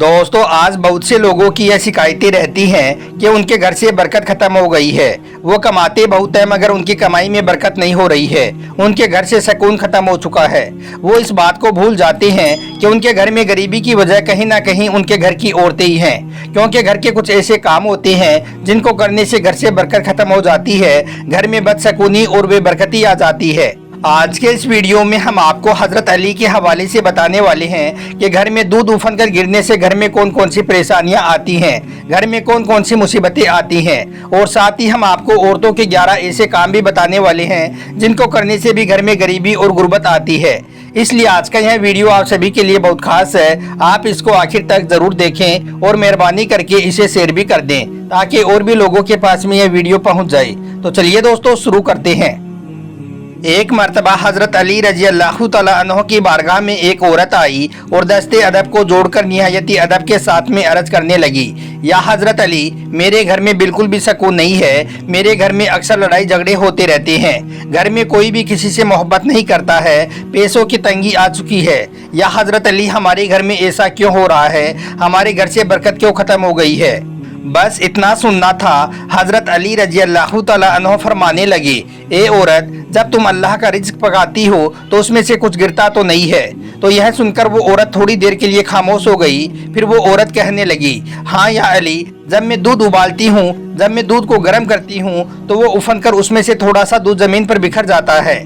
दोस्तों आज बहुत से लोगों की यह शिकायतें रहती हैं कि उनके घर से बरकत खत्म हो गई है। वो कमाते बहुत है मगर उनकी कमाई में बरकत नहीं हो रही है। उनके घर से सुकून खत्म हो चुका है। वो इस बात को भूल जाते हैं कि उनके घर में गरीबी की वजह कहीं ना कहीं उनके घर की औरतें ही हैं, क्योंकि घर के कुछ ऐसे काम होते हैं जिनको करने से घर से बरकत खत्म हो जाती है, घर में बदसकूनी और बेबरकती आ जाती है। आज के इस वीडियो में हम आपको हजरत अली के हवाले से बताने वाले हैं कि घर में दूध उफन कर गिरने से घर में कौन कौन सी परेशानियां आती हैं, घर में कौन कौन सी मुसीबतें आती हैं, और साथ ही हम आपको औरतों के 11 ऐसे काम भी बताने वाले हैं जिनको करने से भी घर में गरीबी और गुर्बत आती है। इसलिए आज का यह वीडियो आप सभी के लिए बहुत खास है। आप इसको आखिर तक जरूर देखें और मेहरबानी करके इसे शेयर भी कर दें ताकि और भी लोगों के पास में यह वीडियो पहुंच जाए। तो चलिए दोस्तों शुरू करते हैं। एक मर्तबा हजरत अली रजी अल्लाह तआला अन्हो की बारगाह में एक औरत आई और दस्ते अदब को जोड़कर निहायती अदब के साथ में अर्ज करने लगी, या हजरत अली, मेरे घर में बिल्कुल भी सुकून नहीं है। मेरे घर में अक्सर लड़ाई झगड़े होते रहते हैं। घर में कोई भी किसी से मोहब्बत नहीं करता है। पैसों की तंगी आ चुकी है। या हजरत अली, हमारे घर में ऐसा क्यों हो रहा है? हमारे घर से बरकत क्यों खत्म हो गई है? बस इतना सुनना था। हजरत अली रजी अल्लाह तआला अन्हो फरमाने लगे, ए औरत, जब तुम अल्लाह का रिज्क पकाती हो तो उसमें से कुछ गिरता तो नहीं है? तो यह सुनकर वो औरत थोड़ी देर के लिए खामोश हो गई। फिर वो औरत कहने लगी, हाँ या अली, जब मैं दूध उबालती हूँ, जब मैं दूध को गर्म करती हूँ तो वो उफन कर उसमें से थोड़ा सा दूध जमीन पर बिखर जाता है।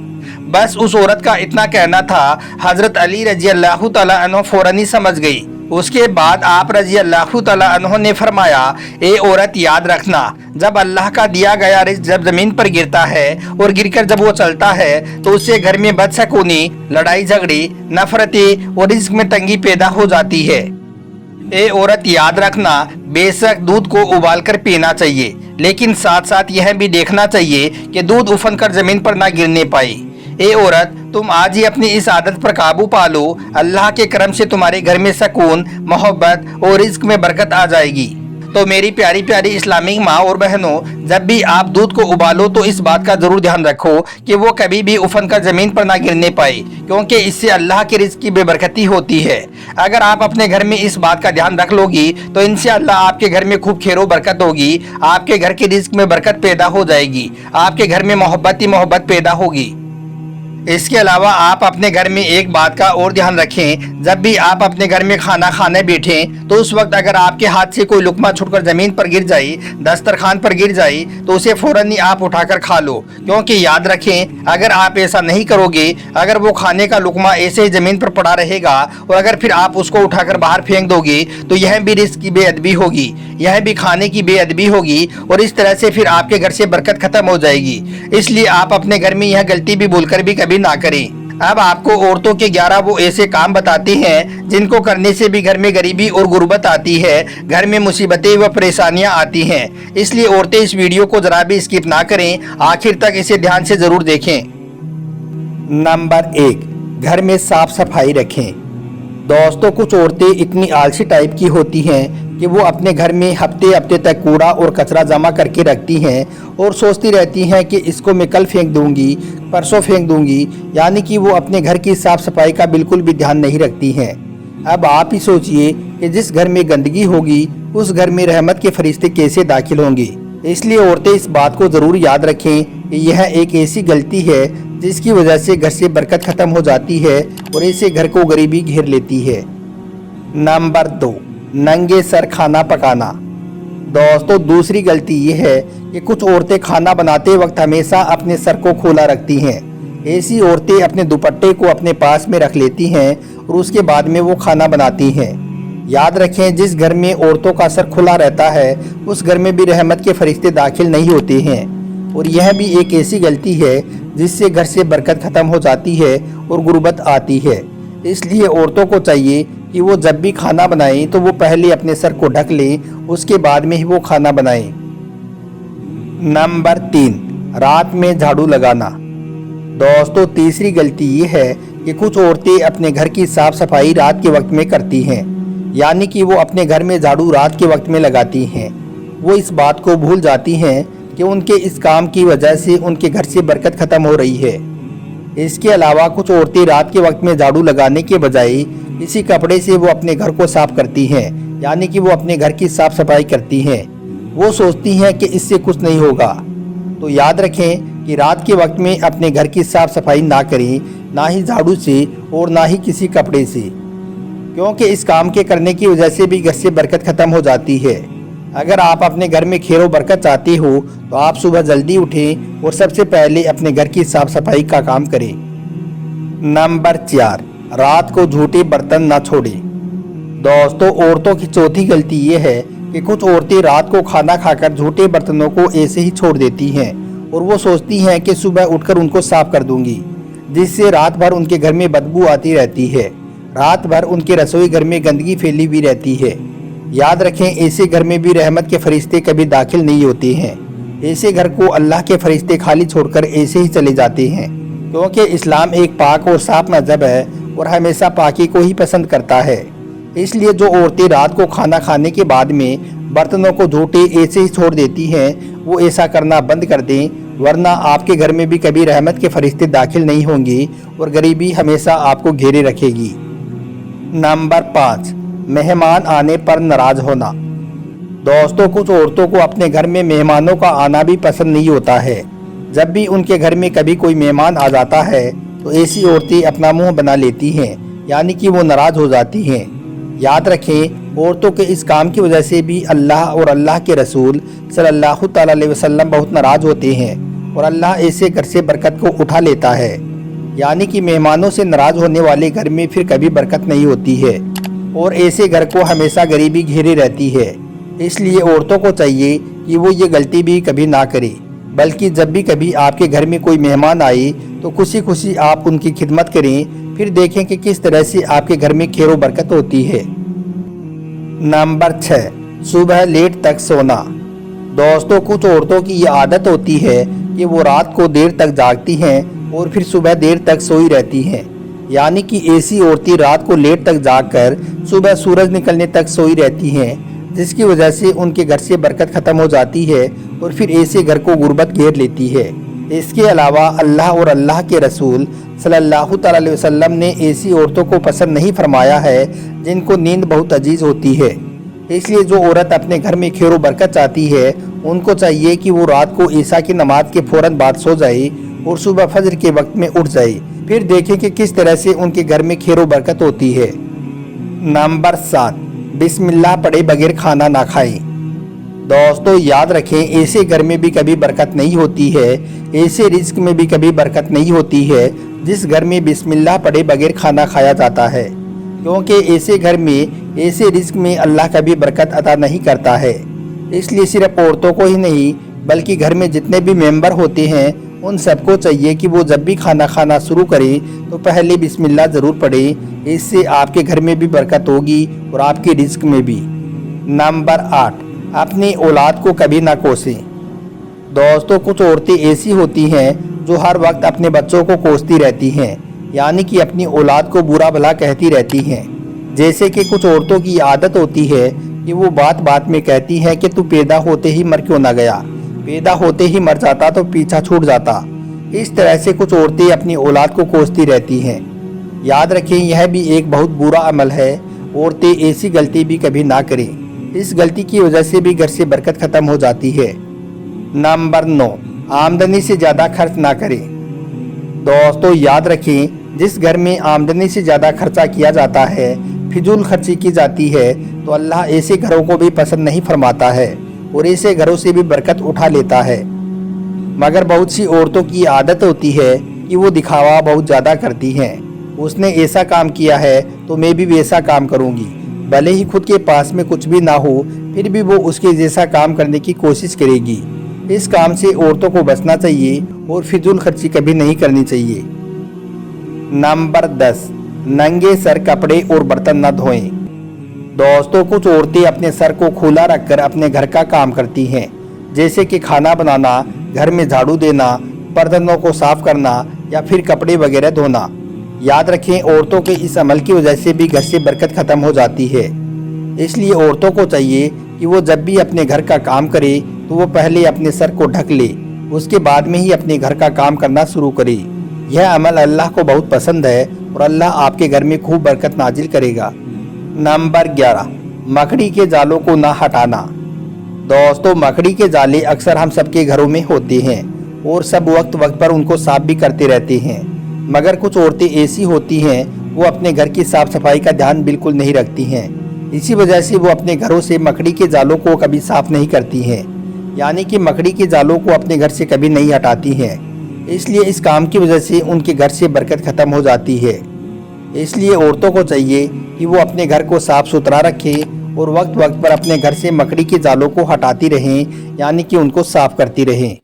बस उस औरत का इतना कहना था। हजरत अली रजी अल्लाह तआला अन्हो फौरन ही समझ गई। उसके बाद आप रजी अल्लाह तआला अन्हो ने फरमाया, ए औरत, याद रखना, जब अल्लाह का दिया गया रिज़्क जब जमीन पर गिरता है और गिरकर जब वो चलता है तो उससे घर में बदसकूनी, लड़ाई झगड़े, नफरतें और रिज़्क में तंगी पैदा हो जाती है। ए औरत, याद रखना, बेशक दूध को उबाल कर पीना चाहिए, लेकिन साथ साथ यह भी देखना चाहिए कि दूध उफन कर जमीन पर ना गिरने पाए। ए औरत, तुम आज ही अपनी इस आदत पर काबू पा लो। अल्लाह के करम से तुम्हारे घर में सुकून, मोहब्बत और रिज्क में बरकत आ जाएगी। तो मेरी प्यारी प्यारी इस्लामिक माँ और बहनों, जब भी आप दूध को उबालो तो इस बात का जरूर ध्यान रखो कि वो कभी भी उफन कर जमीन पर ना गिरने पाए, क्योंकि इससे अल्लाह के रिज्क की बेबरकती होती है। अगर आप अपने घर में इस बात का ध्यान रख लोगी तो इंशाअल्लाह आपके घर में खूब खैर बरकत होगी। आपके घर के रिज्क में बरकत पैदा हो जाएगी। आपके घर में मोहब्बत ही मोहब्बत पैदा होगी। इसके अलावा आप अपने घर में एक बात का और ध्यान रखें, जब भी आप अपने घर में खाना खाने बैठें तो उस वक्त अगर आपके हाथ से कोई लुकमा छूटकर जमीन पर गिर जाए, दस्तरखान पर गिर जाए, तो उसे फौरन ही आप उठाकर खा लो। क्योंकि याद रखें, अगर आप ऐसा नहीं करोगे, अगर वो खाने का लुकमा ऐसे ही जमीन पर पड़ा रहेगा और अगर फिर आप उसको उठाकर बाहर फेंक दोगे तो यह भी रिज़्क की बेअदबी होगी, यह भी खाने की बेअदबी होगी और इस तरह से फिर आपके घर से बरकत खत्म हो जाएगी। इसलिए आप अपने घर में यह गलती भी भूलकर भी कभी ना करें। अब आपको औरतों के 11 वो ऐसे काम बताते हैं जिनको करने से भी घर में गरीबी और गुर्बत आती है, घर में मुसीबतें व परेशानियां आती हैं। इसलिए औरतें इस वीडियो को जरा भी स्किप ना करें, आखिर तक इसे ध्यान से जरूर देखें। नंबर 1, घर में साफ सफाई रखें। दोस्तों कुछ औरतें इतनी आलसी टाइप की होती हैं कि वो अपने घर में हफ्ते हफ्ते तक कूड़ा और कचरा जमा करके रखती हैं और सोचती रहती हैं कि इसको मैं कल फेंक दूंगी, परसों फेंक दूंगी, यानी कि वो अपने घर की साफ सफाई का बिल्कुल भी ध्यान नहीं रखती हैं। अब आप ही सोचिए कि जिस घर में गंदगी होगी उस घर में रहमत के फरिश्ते कैसे दाखिल होंगे। इसलिए औरतें इस बात को ज़रूर याद रखें कि यह एक ऐसी गलती है जिसकी वजह से घर से बरकत ख़त्म हो जाती है और ऐसे घर को गरीबी घेर लेती है। नंबर 2, नंगे सर खाना पकाना। दोस्तों दूसरी गलती ये है कि कुछ औरतें खाना बनाते वक्त हमेशा अपने सर को खोला रखती हैं। ऐसी औरतें अपने दुपट्टे को अपने पास में रख लेती हैं और उसके बाद में वो खाना बनाती हैं। याद रखें, जिस घर में औरतों का सर खुला रहता है उस घर में भी रहमत के फरिश्ते दाखिल नहीं होते हैं, और यह भी एक ऐसी गलती है जिससे घर से बरकत ख़त्म हो जाती है और गुर्बत आती है। इसलिए औरतों को चाहिए कि वो जब भी खाना बनाएं तो वो पहले अपने सर को ढक लें, उसके बाद में ही वो खाना बनाएं। नंबर 3, रात में झाड़ू लगाना। दोस्तों तीसरी गलती ये है कि कुछ औरतें अपने घर की साफ सफाई रात के वक्त में करती हैं, यानी कि वो अपने घर में झाड़ू रात के वक्त में लगाती हैं। वो इस बात को भूल जाती हैं कि उनके इस काम की वजह से उनके घर से बरकत ख़त्म हो रही है। इसके अलावा कुछ औरतें रात के वक्त में झाड़ू लगाने के बजाय किसी कपड़े से वो अपने घर को साफ करती हैं, यानी कि वो अपने घर की साफ सफाई करती हैं। वो सोचती हैं कि इससे कुछ नहीं होगा। तो याद रखें कि रात के वक्त में अपने घर की साफ सफाई ना करें, ना ही झाड़ू से और ना ही किसी कपड़े से, क्योंकि इस काम के करने की वजह से भी घर से बरकत ख़त्म हो जाती है। अगर आप अपने घर में खैर व बरकत चाहते हो तो आप सुबह जल्दी उठें और सबसे पहले अपने घर की साफ सफाई का काम करें। नंबर 4, रात को झूठे बर्तन ना छोड़ें। दोस्तों, औरतों की चौथी गलती ये है कि कुछ औरतें रात को खाना खाकर झूठे बर्तनों को ऐसे ही छोड़ देती हैं और वो सोचती हैं कि सुबह उठकर उनको साफ कर दूंगी, जिससे रात भर उनके घर में बदबू आती रहती है। रात भर उनके रसोई घर में गंदगी फैली हुई रहती है। याद रखें, ऐसे घर में भी रहमत के फरिश्ते कभी दाखिल नहीं होते हैं। ऐसे घर को अल्लाह के फरिश्ते खाली छोड़कर ऐसे ही चले जाते हैं, क्योंकि इस्लाम एक पाक और साफ मजहब है और हमेशा पाकी को ही पसंद करता है। इसलिए जो औरतें रात को खाना खाने के बाद में बर्तनों को झूठे ऐसे ही छोड़ देती हैं, वो ऐसा करना बंद कर दें, वरना आपके घर में भी कभी रहमत के फरिश्ते दाखिल नहीं होंगे और गरीबी हमेशा आपको घेरे रखेगी। नंबर 5, मेहमान आने पर नाराज होना। दोस्तों, कुछ औरतों को अपने घर में मेहमानों का आना भी पसंद नहीं होता है। जब भी उनके घर में कभी कोई मेहमान आ जाता है तो ऐसी औरतें अपना मुंह बना लेती हैं, यानी कि वो नाराज हो जाती हैं। याद रखें, औरतों के इस काम की वजह से भी अल्लाह और अल्लाह के रसूल सल्लल्लाहु अलैहि वसल्लम बहुत नाराज होते हैं और अल्लाह ऐसे घर से बरकत को उठा लेता है। यानी कि मेहमानों से नाराज होने वाले घर में फिर कभी बरकत नहीं होती है और ऐसे घर को हमेशा गरीबी घेरे रहती है। इसलिए औरतों को चाहिए कि वो ये गलती भी कभी ना करे, बल्कि जब भी कभी आपके घर में कोई मेहमान आए तो खुशी खुशी आप उनकी खिदमत करें। फिर देखें कि किस तरह से आपके घर में खैर व बरकत होती है। नंबर 6, सुबह लेट तक सोना। दोस्तों, कुछ औरतों की ये आदत होती है कि वो रात को देर तक जागती हैं और फिर सुबह देर तक सोई रहती हैं। यानी कि ऐसी औरतें रात को लेट तक जागकर सुबह सूरज निकलने तक सोई रहती हैं, जिसकी वजह से उनके घर से बरकत ख़त्म हो जाती है और फिर ऐसे घर को गुर्बत घेर लेती है। इसके अलावा अल्लाह और अल्लाह के रसूल सल्लल्लाहु अलैहि वसल्लम ने ऐसी औरतों को पसंद नहीं फरमाया है जिनको नींद बहुत अजीज होती है। इसलिए जो औरत अपने घर में खैर व बरकत चाहती है, उनको चाहिए कि वो रात को ईशा की नमाज के फौरन बाद सो जाए और सुबह फजर के वक्त में उठ जाए। फिर देखें कि किस तरह से उनके घर में खैर व बरकत होती है। नंबर 7, बिस्मिल्लाह पढ़े बगैर खाना ना खाएं। दोस्तों, याद रखें, ऐसे घर में भी कभी बरकत नहीं होती है, ऐसे रिस्क में भी कभी बरकत नहीं होती है जिस घर में बिस्मिल्लाह पढ़े बगैर खाना खाया जाता है, क्योंकि ऐसे घर में ऐसे रिस्क में अल्लाह कभी बरकत अता नहीं करता है। इसलिए सिर्फ औरतों को ही नहीं बल्कि घर में जितने भी मेंबर होते हैं उन सबको चाहिए कि वो जब भी खाना खाना शुरू करें तो पहले बिस्मिल्लाह ज़रूर पढ़ें। इससे आपके घर में भी बरकत होगी और आपके रिस्क में भी। नंबर 8, अपनी औलाद को कभी ना कोसें। दोस्तों, कुछ औरतें ऐसी होती हैं जो हर वक्त अपने बच्चों को कोसती रहती हैं, यानी कि अपनी औलाद को बुरा भला कहती रहती हैं। जैसे कि कुछ औरतों की आदत होती है कि वो बात बात में कहती हैं कि तू पैदा होते ही मर क्यों ना गया, पैदा होते ही मर जाता तो पीछा छूट जाता। इस तरह से कुछ औरतें अपनी औलाद को कोसती रहती हैं। याद रखें, यह भी एक बहुत बुरा अमल है। औरतें ऐसी गलती भी कभी ना करें, इस गलती की वजह से भी घर से बरकत ख़त्म हो जाती है। नंबर 9, आमदनी से ज़्यादा खर्च ना करें। दोस्तों, याद रखें, जिस घर में आमदनी से ज़्यादा खर्चा किया जाता है, फिजूल खर्ची की जाती है, तो अल्लाह ऐसे घरों को भी पसंद नहीं फरमाता है और ऐसे घरों से भी बरकत उठा लेता है। मगर बहुत सी औरतों की आदत होती है कि वो दिखावा बहुत ज़्यादा करती हैं। उसने ऐसा काम किया है तो मैं भी वैसा काम करूँगी, भले ही खुद के पास में कुछ भी ना हो फिर भी वो उसके जैसा काम करने की कोशिश करेगी। इस काम से औरतों को बचना चाहिए और फिजूल खर्ची कभी नहीं करनी चाहिए। नंबर 10, नंगे सर कपड़े और बर्तन न धोएं। दोस्तों, कुछ औरतें अपने सर को खुला रखकर अपने घर का काम करती हैं, जैसे कि खाना बनाना, घर में झाड़ू देना, बर्तनों को साफ करना या फिर कपड़े वगैरह धोना। याद रखें, औरतों के इस अमल की वजह से भी घर से बरकत ख़त्म हो जाती है। इसलिए औरतों को चाहिए कि वो जब भी अपने घर का काम करे तो वो पहले अपने सर को ढक ले, उसके बाद में ही अपने घर का काम करना शुरू करे। यह अमल अल्लाह को बहुत पसंद है और अल्लाह आपके घर में खूब बरकत नाजिल करेगा। नंबर 11, मकड़ी के जालों को ना हटाना। दोस्तों, मकड़ी के जाले अक्सर हम सबके घरों में होते हैं और सब वक्त वक्त पर उनको साफ भी करते रहते हैं, मगर कुछ औरतें ऐसी होती हैं वो अपने घर की साफ सफाई का ध्यान बिल्कुल नहीं रखती हैं। इसी वजह से वो अपने घरों से मकड़ी के जालों को कभी साफ नहीं करती हैं, यानी कि मकड़ी के जालों को अपने घर से कभी नहीं हटाती हैं। इसलिए इस काम की वजह से उनके घर से बरकत ख़त्म हो जाती है। इसलिए औरतों को चाहिए कि वो अपने घर को साफ सुथरा रखें और वक्त वक्त पर अपने घर से मकड़ी के जालों को हटाती रहें, यानी कि उनको साफ करती रहें।